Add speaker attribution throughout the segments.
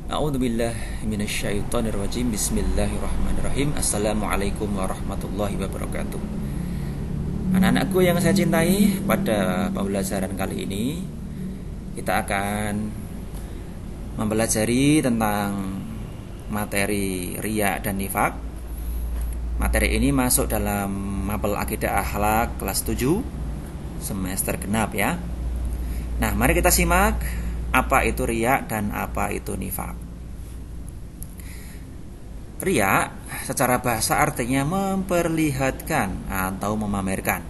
Speaker 1: A'udzubillah minasyaitonirrajim. Bismillahirrahmanirrahim. Assalamualaikum warahmatullahi wabarakatuh. Anak-anakku yang saya cintai, pada pembelajaran kali ini kita akan mempelajari tentang materi riya dan nifak. Materi ini masuk dalam mapel akidah akhlak kelas 7 semester genap ya. Nah, mari kita simak apa itu riya dan apa itu nifak. Riya secara bahasa artinya memperlihatkan atau memamerkan.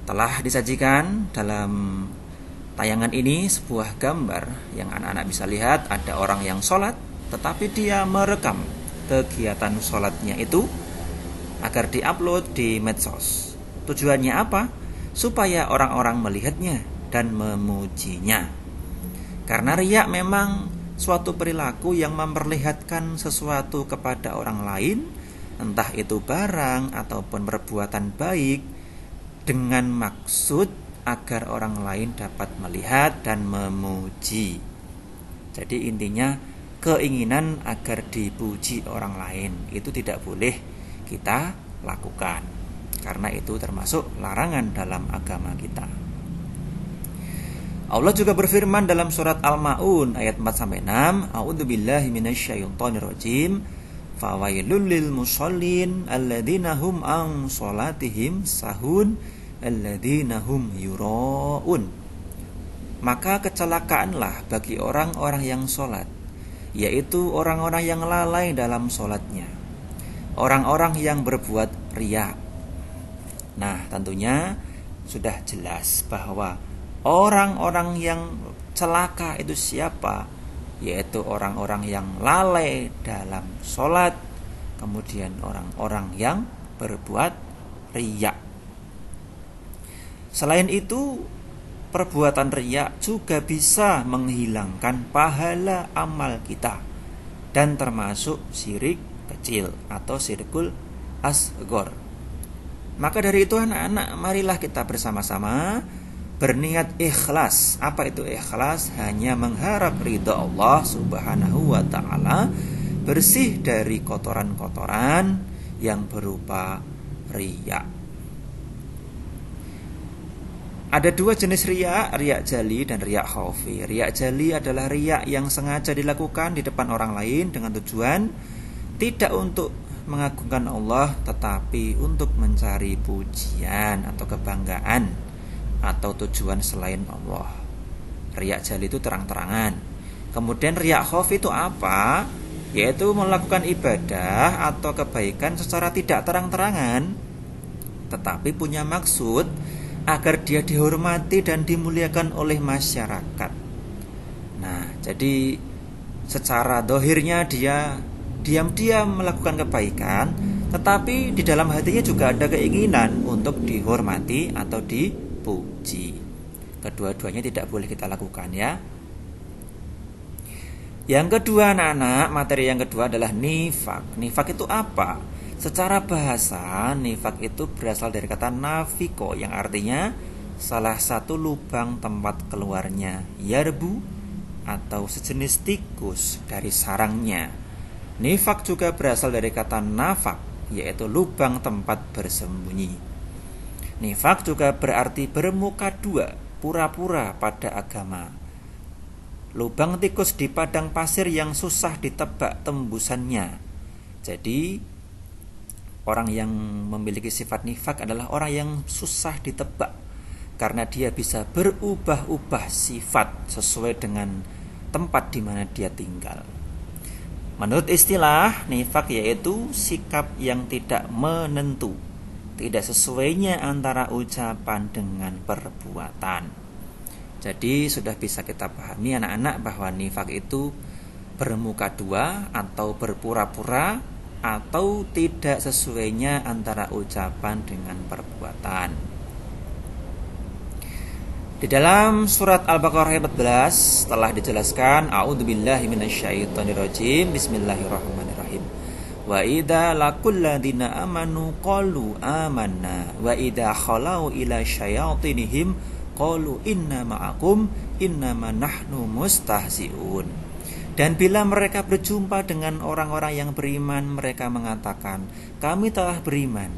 Speaker 1: Telah disajikan dalam tayangan ini sebuah gambar yang anak-anak bisa lihat. Ada orang yang sholat, tetapi dia merekam kegiatan sholatnya itu agar diupload di medsos. Tujuannya apa? Supaya orang-orang melihatnya dan memujinya. Karena riya memang suatu perilaku yang memperlihatkan sesuatu kepada orang lain, entah itu barang ataupun perbuatan baik, dengan maksud agar orang lain dapat melihat dan memuji. Jadi intinya keinginan agar dipuji orang lain itu tidak boleh kita lakukan, karena itu termasuk larangan dalam agama kita. Allah juga berfirman dalam surat Al-Ma'un ayat 4-6, A'udzubillahi minasyaitonirrajim, fawailul lil musallin alladzina hum an sholatihim sahun alladzina hum yura'un. Maka kecelakaanlah bagi orang-orang yang sholat, yaitu orang-orang yang lalai dalam sholatnya, orang-orang yang berbuat riya. Nah, tentunya sudah jelas bahwa orang-orang yang celaka itu siapa? Yaitu orang-orang yang lalai dalam sholat, kemudian orang-orang yang berbuat riya. Selain itu, perbuatan riya juga bisa menghilangkan pahala amal kita, dan termasuk syirik kecil atau syirkul asghar. Maka dari itu anak-anak, marilah kita bersama-sama berniat ikhlas. Apa itu ikhlas? Hanya mengharap ridha Allah Subhanahu wa ta'ala, bersih dari kotoran-kotoran yang berupa riya. Ada dua jenis riya, riya jali dan riya khafi. Riya jali adalah riya yang sengaja dilakukan di depan orang lain dengan tujuan tidak untuk mengagungkan Allah, tetapi untuk mencari pujian atau kebanggaan atau tujuan selain Allah. Riya jali itu terang-terangan. Kemudian riya khafi itu apa? Yaitu melakukan ibadah atau kebaikan secara tidak terang-terangan, tetapi punya maksud agar dia dihormati dan dimuliakan oleh masyarakat. Nah, jadi secara dohirnya dia diam-diam melakukan kebaikan, tetapi di dalam hatinya juga ada keinginan untuk dihormati atau dipuji. Kedua-duanya tidak boleh kita lakukan ya. Yang kedua anak-anak, materi yang kedua adalah nifak. Nifak itu apa? Secara bahasa, nifak itu berasal dari kata nafiko, yang artinya salah satu lubang tempat keluarnya yarbu atau sejenis tikus dari sarangnya. Nifak juga berasal dari kata nafak, yaitu lubang tempat bersembunyi. Nifak juga berarti bermuka dua, pura-pura pada agama. Lubang tikus di padang pasir yang susah ditebak tembusannya. Jadi orang yang memiliki sifat nifak adalah orang yang susah ditebak, karena dia bisa berubah-ubah sifat sesuai dengan tempat di mana dia tinggal. Menurut istilah, nifak yaitu sikap yang tidak menentu, tidak sesuainya antara ucapan dengan perbuatan. Jadi sudah bisa kita pahami anak-anak bahwa nifak itu bermuka dua atau berpura-pura atau tidak sesuainya antara ucapan dengan perbuatan. Di dalam surat Al-Baqarah ayat 14 telah dijelaskan, A'udzubillahi minasyaitonirrajim, Bismillahirrahmanirrahim. Wa idza laqul ladzina amanu qalu amanna wa idza khalau ila syayatinihim qalu inna ma'akum innama nahnu mustahzi'un. Dan bila mereka berjumpa dengan orang-orang yang beriman, mereka mengatakan, kami telah beriman.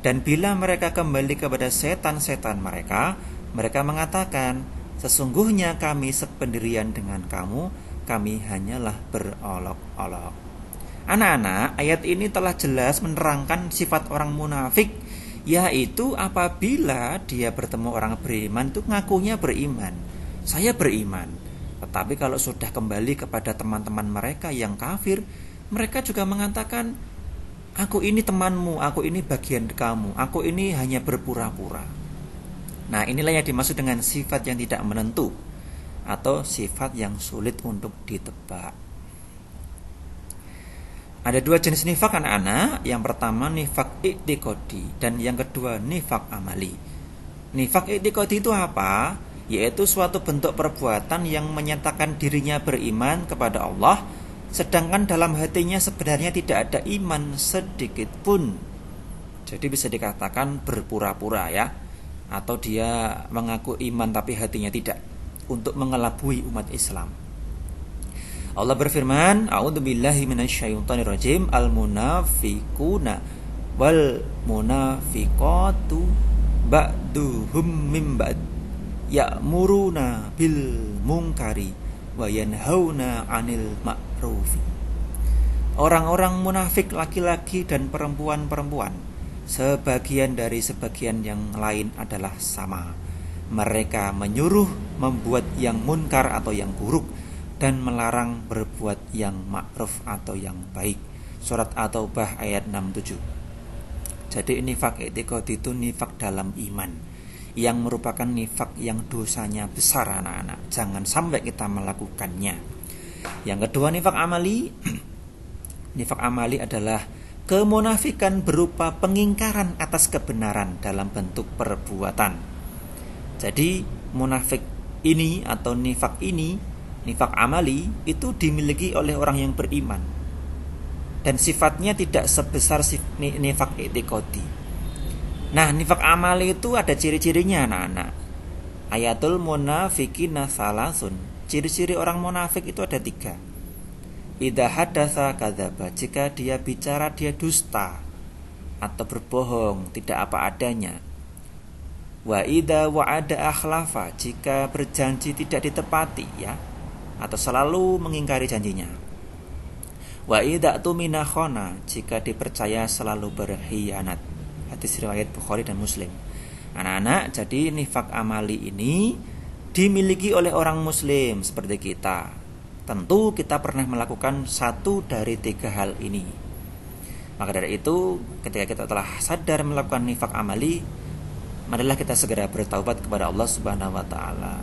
Speaker 1: Dan bila mereka kembali kepada setan-setan mereka, mereka mengatakan, sesungguhnya kami sependirian dengan kamu, kami hanyalah berolok-olok. Anak-anak, ayat ini telah jelas menerangkan sifat orang munafik, yaitu apabila dia bertemu orang beriman itu ngakunya beriman. Saya beriman. Tetapi kalau sudah kembali kepada teman-teman mereka yang kafir, mereka juga mengatakan, aku ini temanmu, aku ini bagian kamu, aku ini hanya berpura-pura. Nah, inilah yang dimaksud dengan sifat yang tidak menentu atau sifat yang sulit untuk ditebak. Ada dua jenis nifak anak-anak. Yang pertama nifak i'tiqadi dan yang kedua nifak amali. Nifak i'tiqadi itu apa? Yaitu suatu bentuk perbuatan yang menyatakan dirinya beriman kepada Allah, sedangkan dalam hatinya sebenarnya tidak ada iman sedikit pun. Jadi bisa dikatakan berpura-pura ya, atau dia mengaku iman tapi hatinya tidak, untuk mengelabui umat Islam. Allah berfirman, a'udzubillahi minasyaitonirrajim, al-munafiquna wal munafiqatu ba'duhum min ba'd ya'muruna bil munkari wa yanhauna 'anil ma'rufi. Orang-orang munafik laki-laki dan perempuan-perempuan, sebagian dari sebagian yang lain adalah sama. Mereka menyuruh membuat yang munkar atau yang buruk dan melarang berbuat yang ma'ruf atau yang baik. Surat At-Taubah ayat 67. Jadi nifak i'tiqadi itu nifak dalam iman, yang merupakan nifak yang dosanya besar anak-anak. Jangan sampai kita melakukannya. Yang kedua nifak amali. Nifak amali adalah kemunafikan berupa pengingkaran atas kebenaran dalam bentuk perbuatan. Jadi munafik ini atau nifak ini, nifak amali, itu dimiliki oleh orang yang beriman, dan sifatnya tidak sebesar nifak i'tiqadi. Nah, nifak amali itu ada ciri-cirinya anak-anak. Ayatul munafiqina salasun. Ciri-ciri orang munafik itu ada 3. Idza hadatsa kadzaba. Jika dia bicara dia dusta atau berbohong, tidak apa adanya. Wa idza wa'ada akhlafa. Jika berjanji tidak ditepati ya, atau selalu mengingkari janjinya. Wa idza tumina khana. Jika dipercaya selalu berkhianat. Hadis riwayat Bukhari dan Muslim. Anak-anak, jadi nifak amali ini dimiliki oleh orang muslim seperti kita. Tentu kita pernah melakukan satu dari 3 hal ini. Maka dari itu, ketika kita telah sadar melakukan nifak amali, marilah kita segera bertaubat kepada Allah Subhanahu wa taala.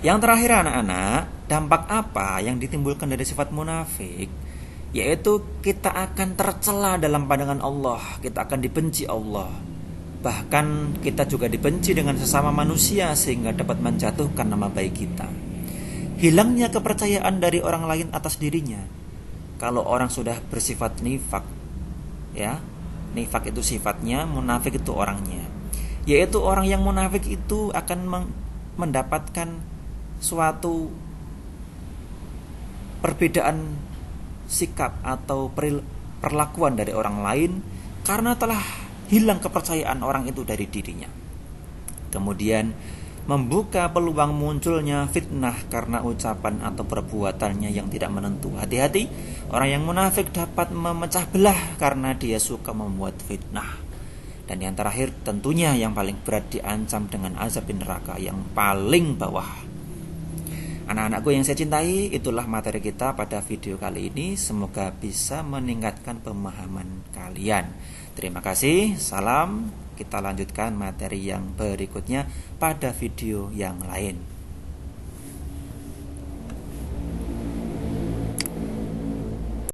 Speaker 1: Yang terakhir anak-anak, dampak apa yang ditimbulkan dari sifat munafik? Yaitu kita akan tercela dalam pandangan Allah, kita akan dibenci Allah. Bahkan kita juga dibenci dengan sesama manusia sehingga dapat menjatuhkan nama baik kita. Hilangnya kepercayaan dari orang lain atas dirinya. Kalau orang sudah bersifat nifak, ya, nifak itu sifatnya, munafik itu orangnya. Yaitu orang yang munafik itu akan mendapatkan suatu perbedaan sikap atau perlakuan dari orang lain karena telah hilang kepercayaan orang itu dari dirinya. Kemudian membuka peluang munculnya fitnah karena ucapan atau perbuatannya yang tidak menentu. Hati-hati, orang yang munafik dapat memecah belah karena dia suka membuat fitnah. Dan yang terakhir tentunya yang paling berat, diancam dengan azab neraka yang paling bawah. Anak-anakku yang saya cintai, itulah materi kita pada video kali ini. Semoga bisa meningkatkan pemahaman kalian. Terima kasih, salam. Kita lanjutkan materi yang berikutnya pada video yang lain.